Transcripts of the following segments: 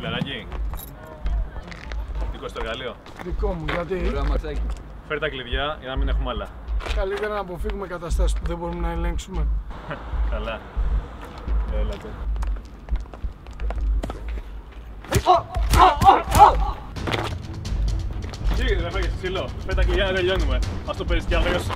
Λιβεράκι. Δικό στο εργαλείο. Δικό μου, γιατί. Φέρ τα κλειδιά για να μην έχουμε άλλα. Καλύτερα να αποφύγουμε καταστάσεις που δεν μπορούμε να ελέγξουμε. Καλά. Έλατε. Τι ρε φάγες ξύλο. Φέρ τα κλειδιά να τελειώνουμε. Ας το παίρνεις κι άλλος.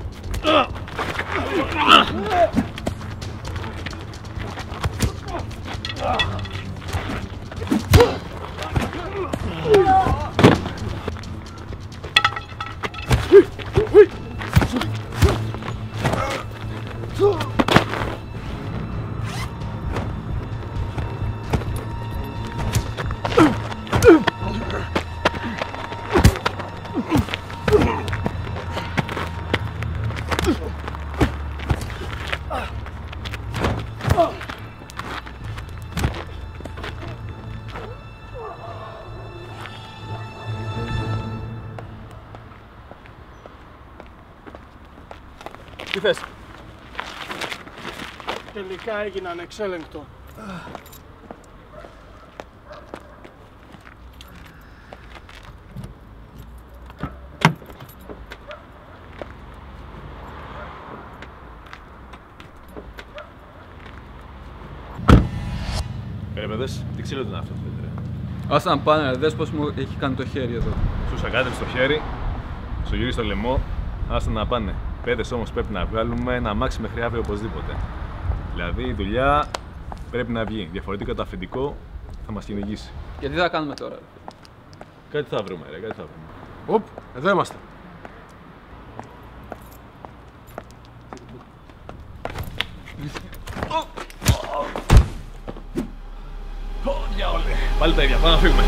Τι θες? Τελικά έγινα ανεξέλεγκτο. Παιδες, τι ξύλο είναι αυτό, Πέτρε. Ας να πάνε, δες πως μου έχει κάνει το χέρι εδώ. Σου σακάτε στο χέρι, στο γύρι στο λαιμό, άστα να πάνε. Παιδες όμως πρέπει να βγάλουμε ένα αμάξι μέχρι αύριο οπωσδήποτε. Δηλαδή η δουλειά πρέπει να βγει. Διαφορετικά το αφεντικό θα μας κυνηγήσει. Και τι θα κάνουμε τώρα? Κάτι θα βρούμε, ρε, κάτι θα βρούμε. Οπ, εδώ είμαστε. Πάλι τα ίδια, πάμε να φύγουμε.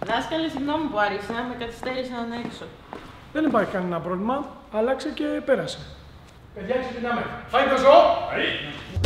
Δάσκαλε, συγγνώμη που άρχισα, με καθυστέρησαν έξω. Δεν υπάρχει κανένα πρόβλημα, άλλαξε και πέρασε. Παιδιά, ξεκινάμε. Φάει το ζώο!